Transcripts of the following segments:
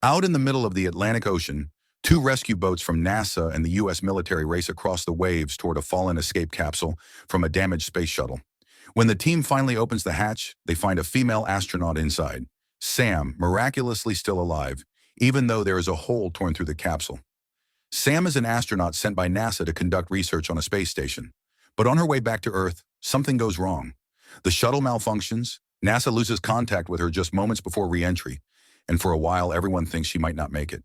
Out in the middle of the Atlantic Ocean, two rescue boats from NASA and the U.S. military race across the waves toward a fallen escape capsule from a damaged space shuttle. When the team finally opens the hatch, they find a female astronaut inside, Sam, miraculously still alive, even though there is a hole torn through the capsule. Sam is an astronaut sent by NASA to conduct research on a space station. But on her way back to Earth, something goes wrong. The shuttle malfunctions, NASA loses contact with her just moments before re-entry, and for a while everyone thinks she might not make it.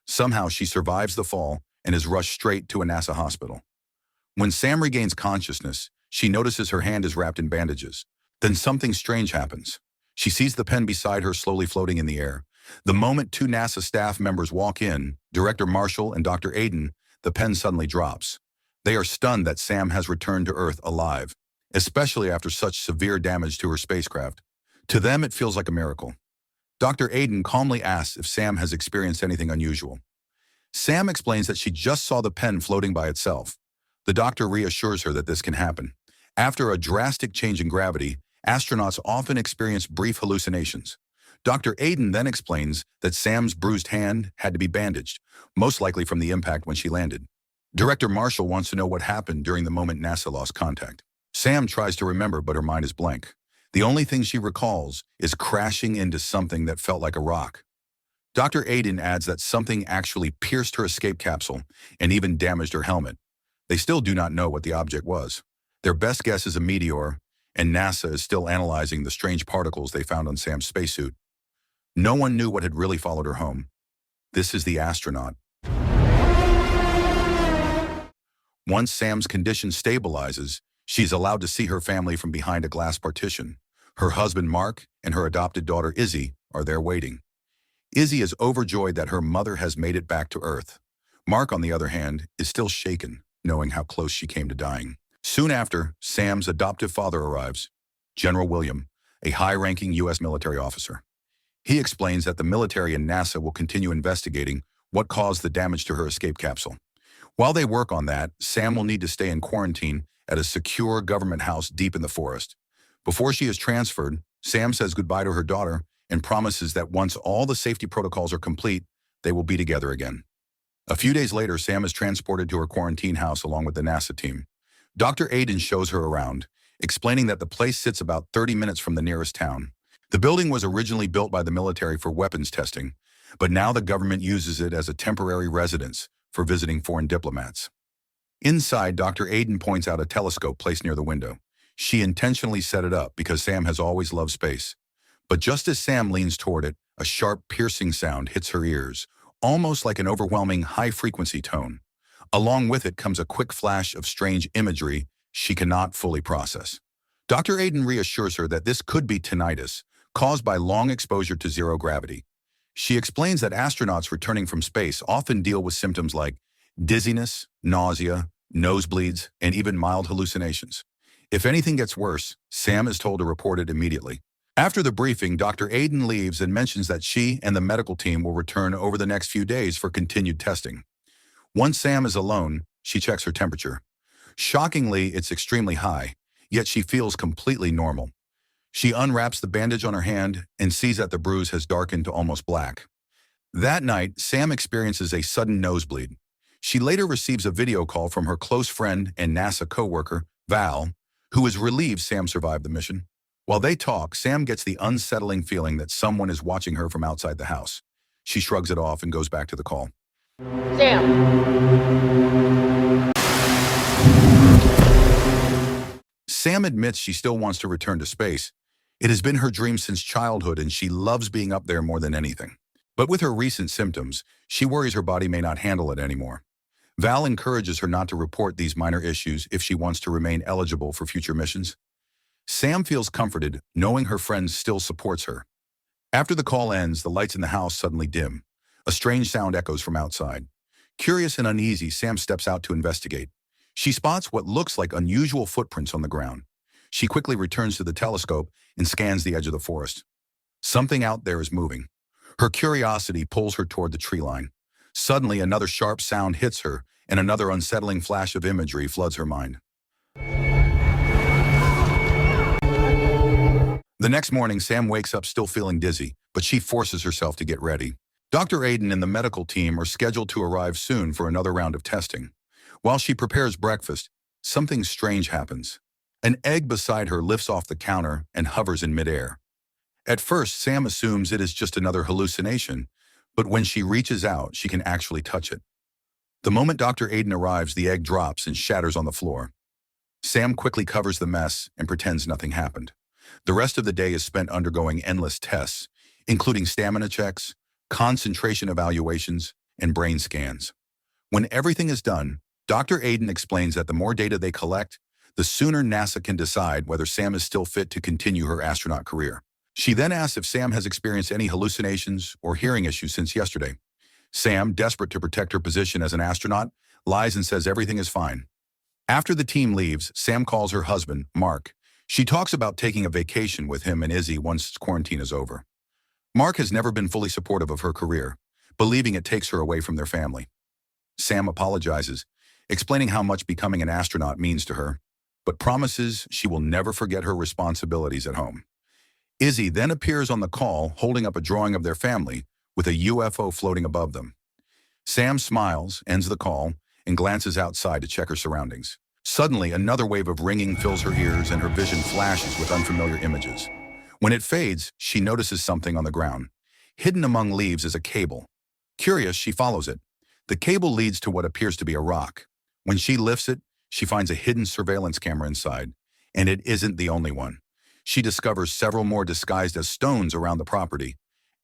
Somehow she survives the fall and is rushed straight to a NASA hospital. When Sam regains consciousness, she notices her hand is wrapped in bandages. Then something strange happens. She sees the pen beside her slowly floating in the air. The moment two NASA staff members walk in, Director Marshall and Dr. Aiden, the pen suddenly drops. They are stunned that Sam has returned to Earth alive, especially after such severe damage to her spacecraft. To them, it feels like a miracle. Dr. Aiden calmly asks if Sam has experienced anything unusual. Sam explains that she just saw the pen floating by itself. The doctor reassures her that this can happen. After a drastic change in gravity, astronauts often experience brief hallucinations. Dr. Aiden then explains that Sam's bruised hand had to be bandaged, most likely from the impact when she landed. Director Marshall wants to know what happened during the moment NASA lost contact. Sam tries to remember, but her mind is blank. The only thing she recalls is crashing into something that felt like a rock. Dr. Aiden adds that something actually pierced her escape capsule and even damaged her helmet. They still do not know what the object was. Their best guess is a meteor, and NASA is still analyzing the strange particles they found on Sam's spacesuit. No one knew what had really followed her home. This is the astronaut. Once Sam's condition stabilizes, she's allowed to see her family from behind a glass partition. Her husband, Mark, and her adopted daughter, Izzy, are there waiting. Izzy is overjoyed that her mother has made it back to Earth. Mark, on the other hand, is still shaken, knowing how close she came to dying. Soon after, Sam's adoptive father arrives, General William, a high-ranking U.S. military officer. He explains that the military and NASA will continue investigating what caused the damage to her escape capsule. While they work on that, Sam will need to stay in quarantine at a secure government house deep in the forest. Before she is transferred, Sam says goodbye to her daughter and promises that once all the safety protocols are complete, they will be together again. A few days later, Sam is transported to her quarantine house along with the NASA team. Dr. Aiden shows her around, explaining that the place sits about 30 minutes from the nearest town. The building was originally built by the military for weapons testing, but now the government uses it as a temporary residence for visiting foreign diplomats. Inside, Dr. Aiden points out a telescope placed near the window. She intentionally set it up because Sam has always loved space. But just as Sam leans toward it, a sharp, piercing sound hits her ears, almost like an overwhelming high-frequency tone. Along with it comes a quick flash of strange imagery she cannot fully process. Dr. Aiden reassures her that this could be tinnitus, caused by long exposure to zero gravity. She explains that astronauts returning from space often deal with symptoms like dizziness, nausea, nosebleeds, and even mild hallucinations. If anything gets worse, Sam is told to report it immediately. After the briefing, Dr. Aiden leaves and mentions that she and the medical team will return over the next few days for continued testing. Once Sam is alone, she checks her temperature. Shockingly, it's extremely high, yet she feels completely normal. She unwraps the bandage on her hand and sees that the bruise has darkened to almost black. That night, Sam experiences a sudden nosebleed. She later receives a video call from her close friend and NASA coworker, Val, who is relieved Sam survived the mission. While they talk, Sam gets the unsettling feeling that someone is watching her from outside the house. She shrugs it off and goes back to the call. Sam admits she still wants to return to space. It has been her dream since childhood, and she loves being up there more than anything. But with her recent symptoms, she worries her body may not handle it anymore. Val encourages her not to report these minor issues if she wants to remain eligible for future missions. Sam feels comforted, knowing her friend still supports her. After the call ends, the lights in the house suddenly dim. A strange sound echoes from outside. Curious and uneasy, Sam steps out to investigate. She spots what looks like unusual footprints on the ground. She quickly returns to the telescope and scans the edge of the forest. Something out there is moving. Her curiosity pulls her toward the tree line. Suddenly, another sharp sound hits her, and another unsettling flash of imagery floods her mind. The next morning, Sam wakes up still feeling dizzy, but she forces herself to get ready. Dr. Aiden and the medical team are scheduled to arrive soon for another round of testing. While she prepares breakfast, something strange happens. An egg beside her lifts off the counter and hovers in midair. At first, Sam assumes it is just another hallucination, but when she reaches out, she can actually touch it. The moment Dr. Aiden arrives, the egg drops and shatters on the floor. Sam quickly covers the mess and pretends nothing happened. The rest of the day is spent undergoing endless tests, including stamina checks, concentration evaluations, and brain scans. When everything is done, Dr. Aiden explains that the more data they collect, the sooner NASA can decide whether Sam is still fit to continue her astronaut career. She then asks if Sam has experienced any hallucinations or hearing issues since yesterday. Sam, desperate to protect her position as an astronaut, lies and says everything is fine. After the team leaves, Sam calls her husband, Mark. She talks about taking a vacation with him and Izzy once quarantine is over. Mark has never been fully supportive of her career, believing it takes her away from their family. Sam apologizes, explaining how much becoming an astronaut means to her, but promises she will never forget her responsibilities at home. Izzy then appears on the call holding up a drawing of their family with a UFO floating above them. Sam smiles, ends the call, and glances outside to check her surroundings. Suddenly, another wave of ringing fills her ears and her vision flashes with unfamiliar images. When it fades, she notices something on the ground. Hidden among leaves is a cable. Curious, she follows it. The cable leads to what appears to be a rock. When she lifts it, she finds a hidden surveillance camera inside, and it isn't the only one. She discovers several more disguised as stones around the property.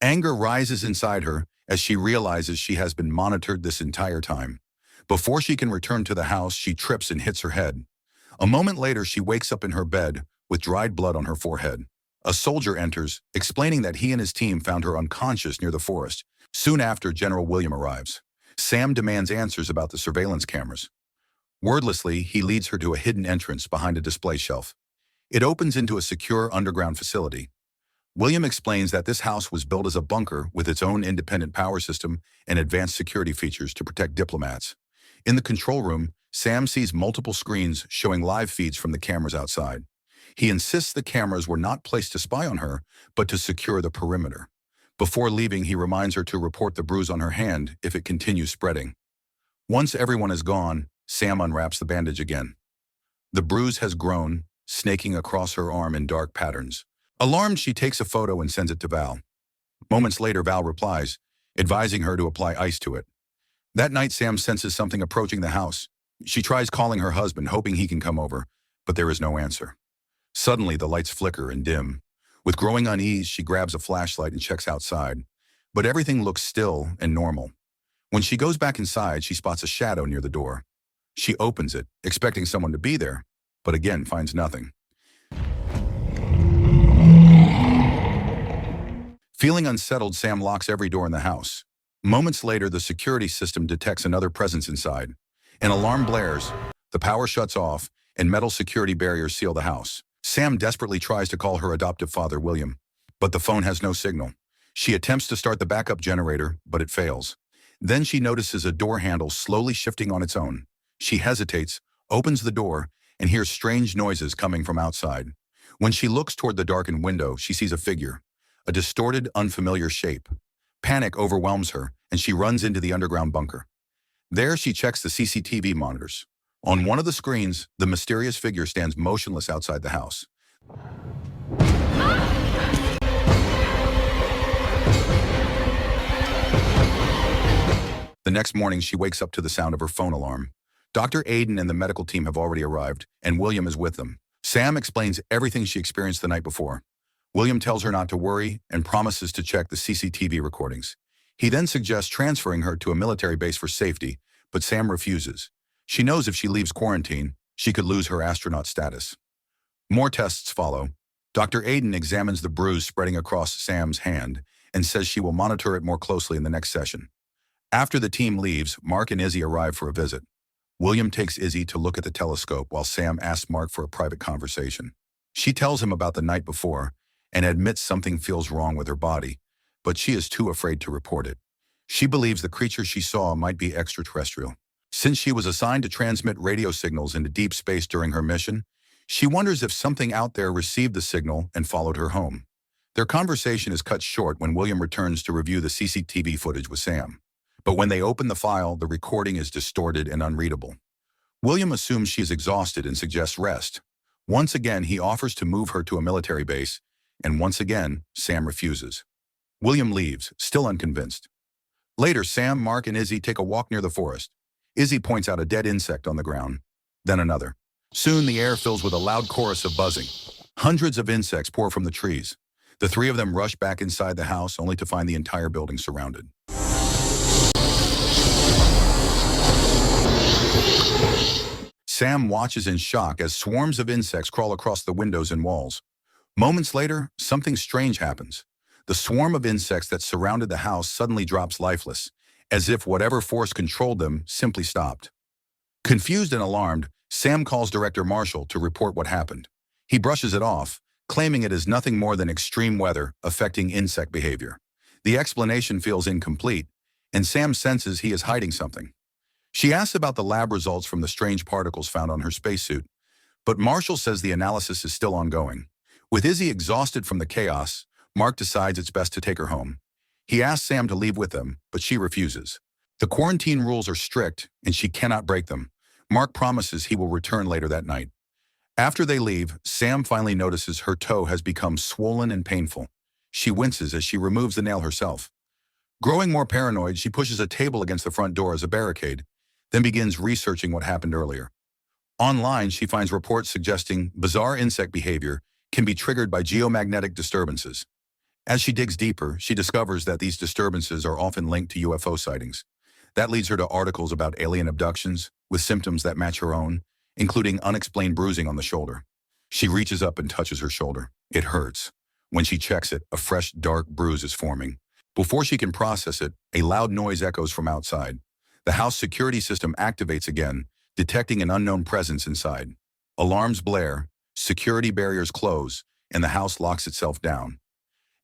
Anger rises inside her as she realizes she has been monitored this entire time. Before she can return to the house, she trips and hits her head. A moment later, she wakes up in her bed with dried blood on her forehead. A soldier enters, explaining that he and his team found her unconscious near the forest. Soon after, General William arrives. Sam demands answers about the surveillance cameras. Wordlessly, he leads her to a hidden entrance behind a display shelf. It opens into a secure underground facility. William explains that this house was built as a bunker with its own independent power system and advanced security features to protect diplomats. In the control room, Sam sees multiple screens showing live feeds from the cameras outside. He insists the cameras were not placed to spy on her, but to secure the perimeter. Before leaving, he reminds her to report the bruise on her hand if it continues spreading. Once everyone is gone, Sam unwraps the bandage again. The bruise has grown, snaking across her arm in dark patterns. Alarmed, she takes a photo and sends it to Val. Moments later, Val replies, advising her to apply ice to it. That night, Sam senses something approaching the house. She tries calling her husband, hoping he can come over, but there is no answer. Suddenly, the lights flicker and dim. With growing unease, she grabs a flashlight and checks outside. But everything looks still and normal. When she goes back inside, she spots a shadow near the door. She opens it, expecting someone to be there, but again finds nothing. Feeling unsettled, Sam locks every door in the house. Moments later, the security system detects another presence inside. An alarm blares, the power shuts off, and metal security barriers seal the house. Sam desperately tries to call her adoptive father, William, but the phone has no signal. She attempts to start the backup generator, but it fails. Then she notices a door handle slowly shifting on its own. She hesitates, opens the door, and hears strange noises coming from outside. When she looks toward the darkened window, she sees a figure, a distorted, unfamiliar shape. Panic overwhelms her, and she runs into the underground bunker. There, she checks the CCTV monitors. On one of the screens, the mysterious figure stands motionless outside the house. The next morning, she wakes up to the sound of her phone alarm. Dr. Aiden and the medical team have already arrived, and William is with them. Sam explains everything she experienced the night before. William tells her not to worry and promises to check the CCTV recordings. He then suggests transferring her to a military base for safety, but Sam refuses. She knows if she leaves quarantine, she could lose her astronaut status. More tests follow. Dr. Aiden examines the bruise spreading across Sam's hand and says she will monitor it more closely in the next session. After the team leaves, Mark and Izzy arrive for a visit. William takes Izzy to look at the telescope while Sam asks Mark for a private conversation. She tells him about the night before and admits something feels wrong with her body, but she is too afraid to report it. She believes the creature she saw might be extraterrestrial. Since she was assigned to transmit radio signals into deep space during her mission, she wonders if something out there received the signal and followed her home. Their conversation is cut short when William returns to review the CCTV footage with Sam. But when they open the file, the recording is distorted and unreadable. William assumes she is exhausted and suggests rest. Once again, he offers to move her to a military base, and once again, Sam refuses. William leaves, still unconvinced. Later, Sam, Mark, and Izzy take a walk near the forest. Izzy points out a dead insect on the ground, then another. Soon, the air fills with a loud chorus of buzzing. Hundreds of insects pour from the trees. The three of them rush back inside the house, only to find the entire building surrounded. Sam watches in shock as swarms of insects crawl across the windows and walls. Moments later, something strange happens. The swarm of insects that surrounded the house suddenly drops lifeless, as if whatever force controlled them simply stopped. Confused and alarmed, Sam calls Director Marshall to report what happened. He brushes it off, claiming it is nothing more than extreme weather affecting insect behavior. The explanation feels incomplete, and Sam senses he is hiding something. She asks about the lab results from the strange particles found on her spacesuit, but Marshall says the analysis is still ongoing. With Izzy exhausted from the chaos, Mark decides it's best to take her home. He asks Sam to leave with them, but she refuses. The quarantine rules are strict, and she cannot break them. Mark promises he will return later that night. After they leave, Sam finally notices her toe has become swollen and painful. She winces as she removes the nail herself. Growing more paranoid, she pushes a table against the front door as a barricade, then begins researching what happened earlier. Online, she finds reports suggesting bizarre insect behavior can be triggered by geomagnetic disturbances. As she digs deeper, she discovers that these disturbances are often linked to UFO sightings. That leads her to articles about alien abductions, with symptoms that match her own, including unexplained bruising on the shoulder. She reaches up and touches her shoulder. It hurts. When she checks it, a fresh, dark bruise is forming. Before she can process it, a loud noise echoes from outside. The house security system activates again, detecting an unknown presence inside. Alarms blare, security barriers close, and the house locks itself down.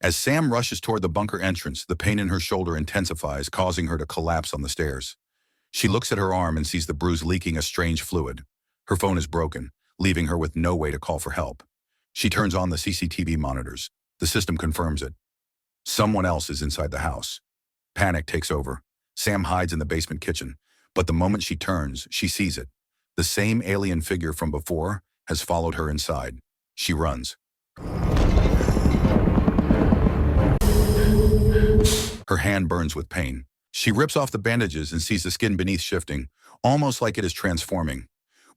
As Sam rushes toward the bunker entrance, the pain in her shoulder intensifies, causing her to collapse on the stairs. She looks at her arm and sees the bruise leaking a strange fluid. Her phone is broken, leaving her with no way to call for help. She turns on the CCTV monitors. The system confirms it. Someone else is inside the house. Panic takes over. Sam hides in the basement kitchen, but the moment she turns, she sees it. The same alien figure from before has followed her inside. She runs. Her hand burns with pain. She rips off the bandages and sees the skin beneath shifting, almost like it is transforming.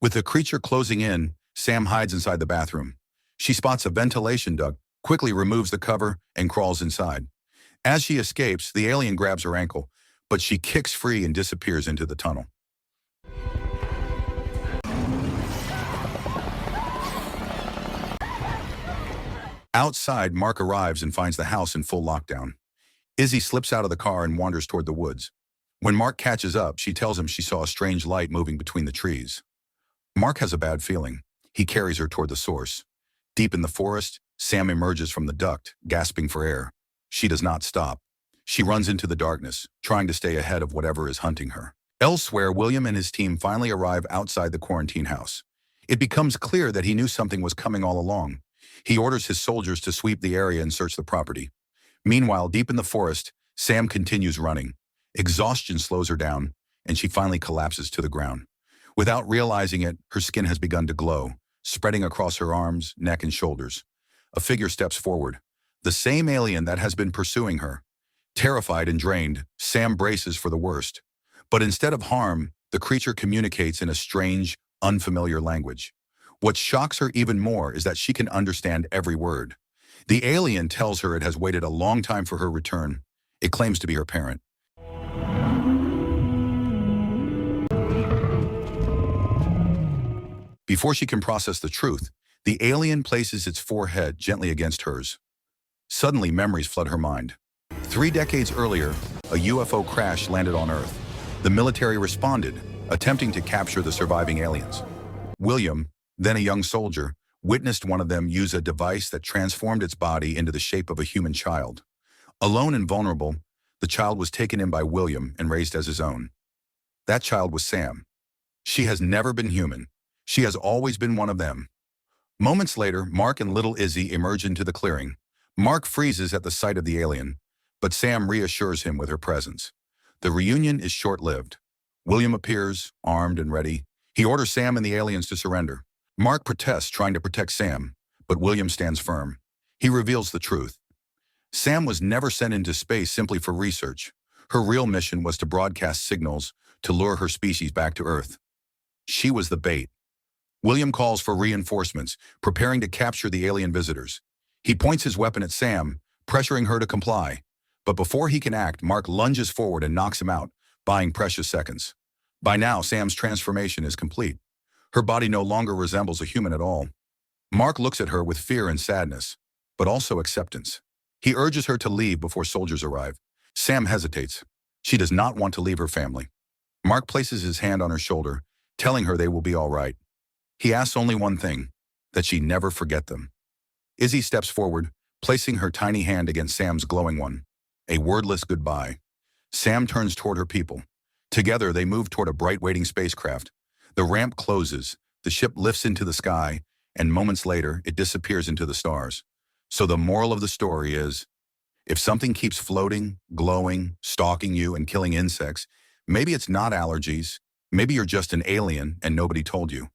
With the creature closing in, Sam hides inside the bathroom. She spots a ventilation duct, quickly removes the cover, and crawls inside. As she escapes, the alien grabs her ankle, but she kicks free and disappears into the tunnel. Outside, Mark arrives and finds the house in full lockdown. Izzy slips out of the car and wanders toward the woods. When Mark catches up, she tells him she saw a strange light moving between the trees. Mark has a bad feeling. He carries her toward the source. Deep in the forest, Sam emerges from the duct, gasping for air. She does not stop. She runs into the darkness, trying to stay ahead of whatever is hunting her. Elsewhere, William and his team finally arrive outside the quarantine house. It becomes clear that he knew something was coming all along. He orders his soldiers to sweep the area and search the property. Meanwhile, deep in the forest, Sam continues running. Exhaustion slows her down, and she finally collapses to the ground. Without realizing it, her skin has begun to glow, spreading across her arms, neck, and shoulders. A figure steps forward, the same alien that has been pursuing her. Terrified and drained, Sam braces for the worst. But instead of harm, the creature communicates in a strange, unfamiliar language. What shocks her even more is that she can understand every word. The alien tells her it has waited a long time for her return. It claims to be her parent. Before she can process the truth, the alien places its forehead gently against hers. Suddenly, memories flood her mind. 3 decades earlier, a UFO crash landed on Earth. The military responded, attempting to capture the surviving aliens. William, then a young soldier, witnessed one of them use a device that transformed its body into the shape of a human child. Alone and vulnerable, the child was taken in by William and raised as his own. That child was Sam. She has never been human. She has always been one of them. Moments later, Mark and little Izzy emerge into the clearing. Mark freezes at the sight of the alien, but Sam reassures him with her presence. The reunion is short-lived. William appears, armed and ready. He orders Sam and the aliens to surrender. Mark protests, trying to protect Sam, but William stands firm. He reveals the truth. Sam was never sent into space simply for research. Her real mission was to broadcast signals to lure her species back to Earth. She was the bait. William calls for reinforcements, preparing to capture the alien visitors. He points his weapon at Sam, pressuring her to comply. But before he can act, Mark lunges forward and knocks him out, buying precious seconds. By now, Sam's transformation is complete. Her body no longer resembles a human at all. Mark looks at her with fear and sadness, but also acceptance. He urges her to leave before soldiers arrive. Sam hesitates. She does not want to leave her family. Mark places his hand on her shoulder, telling her they will be all right. He asks only one thing, that she never forget them. Izzy steps forward, placing her tiny hand against Sam's glowing one. A wordless goodbye. Sam turns toward her people. Together, they move toward a bright waiting spacecraft. The ramp closes, the ship lifts into the sky, and moments later, it disappears into the stars. So the moral of the story is, if something keeps floating, glowing, stalking you, and killing insects, maybe it's not allergies. Maybe you're just an alien and nobody told you.